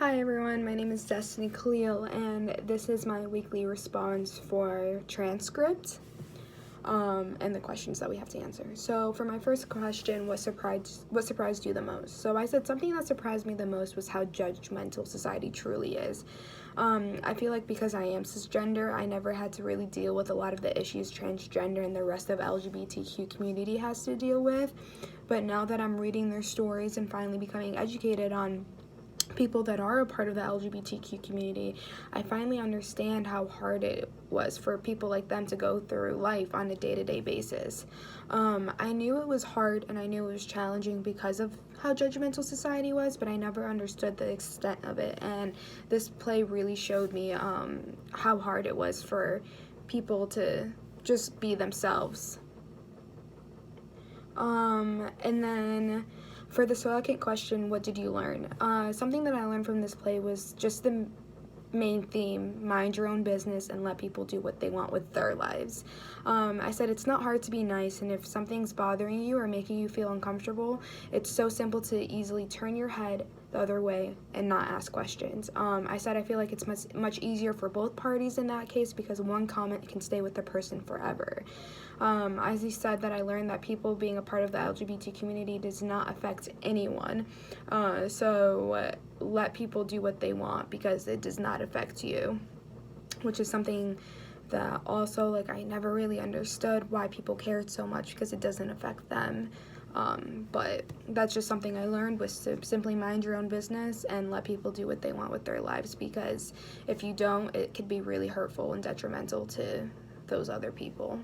Hi everyone, my name is Destiny Khalil, and this is my weekly response for transcript and the questions that we have to answer. So for my first question, what surprised you the most? So I said something that surprised me the most was how judgmental society truly is. I feel like because I am cisgender, I never had to really deal with a lot of the issues transgender and the rest of LGBTQ community has to deal with. But now that I'm reading their stories and finally becoming educated on people that are a part of the LGBTQ community, I finally understand how hard it was for people like them to go through life on a day-to-day basis. I knew it was hard and I knew it was challenging because of how judgmental society was, but I never understood the extent of it, and this play really showed me how hard it was for people to just be themselves. And then for the second question, what did you learn? Something that I learned from this play was just the main theme: mind your own business and let people do what they want with their lives. I said it's not hard to be nice, and if something's bothering you or making you feel uncomfortable, it's so simple to easily turn your head the other way and not ask questions. I said I feel like it's much easier for both parties in that case because one comment can stay with the person forever. As he said, that I learned that people being a part of the LGBT community does not affect anyone. So let people do what they want because it does not affect you, which is something that also, like, I never really understood why people cared so much because it doesn't affect them. But that's just something I learned, was to simply mind your own business and let people do what they want with their lives, because if you don't, it could be really hurtful and detrimental to those other people.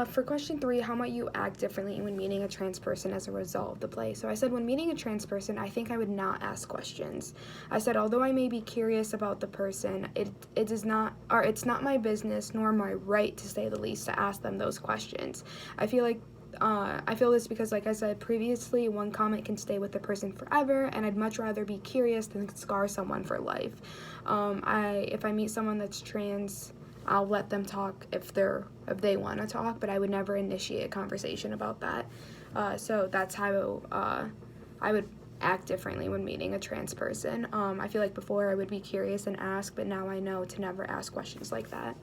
For question 3, how might you act differently when meeting a trans person as a result of the play? So I said, when meeting a trans person, I think I would not ask questions. I said, although I may be curious about the person, it's not my business nor my right, to say the least, to ask them those questions. I feel this because, like I said previously, one comment can stay with the person forever, and I'd much rather be curious than scar someone for life. If I meet someone that's trans, I'll let them talk if they want to talk, but I would never initiate a conversation about that. So that's how I would act differently when meeting a trans person. I feel like before I would be curious and ask, but now I know to never ask questions like that.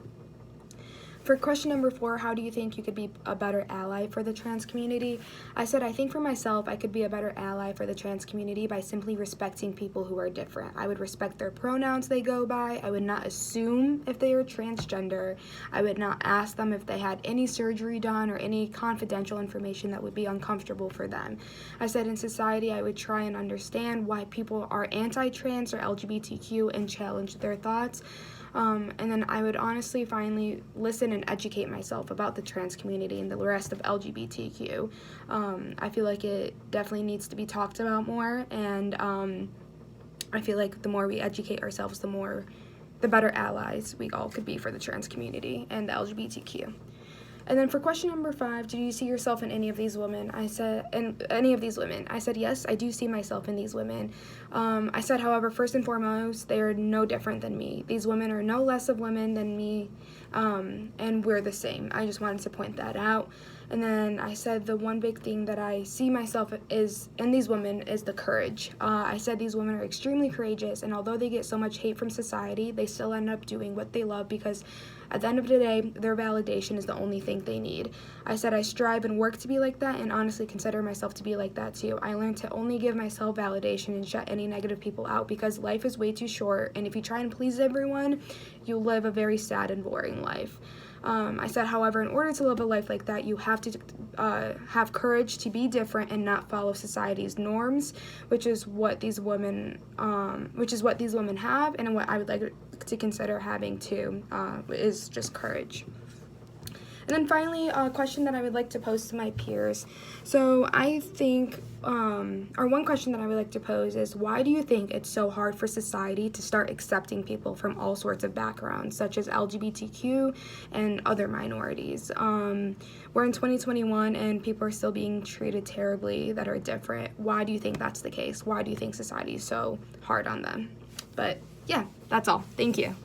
For question number 4, how do you think you could be a better ally for the trans community? I said, I think for myself, I could be a better ally for the trans community by simply respecting people who are different. I would respect their pronouns they go by. I would not assume if they are transgender. I would not ask them if they had any surgery done or any confidential information that would be uncomfortable for them. I said, in society, I would try and understand why people are anti-trans or LGBTQ and challenge their thoughts. And then I would honestly finally listen and educate myself about the trans community and the rest of LGBTQ. I feel like it definitely needs to be talked about more, and I feel like the more we educate ourselves, the better allies we all could be for the trans community and the LGBTQ. And then for question number 5, do you see yourself in any of these women? I said, yes, I do see myself in these women. I said, however, first and foremost, they are no different than me. These women are no less of women than me, and we're the same. I just wanted to point that out. And then I said the one big thing that I see myself in these women is the courage. I said these women are extremely courageous, and although they get so much hate from society, they still end up doing what they love because at the end of the day, their validation is the only thing they need. I said I strive and work to be like that, and honestly consider myself to be like that too. I learned to only give myself validation and shut any negative people out because life is way too short, and if you try and please everyone, you'll live a very sad and boring life. I said, however, in order to live a life like that, you have to have courage to be different and not follow society's norms, which is what these women have, and what I would like to consider having too, is just courage. And then finally, a question that I would like to pose to my peers. So I think, one question that I would like to pose is, why do you think it's so hard for society to start accepting people from all sorts of backgrounds, such as LGBTQ and other minorities? We're in 2021 and people are still being treated terribly that are different. Why do you think that's the case? Why do you think society is so hard on them? But yeah, that's all. Thank you.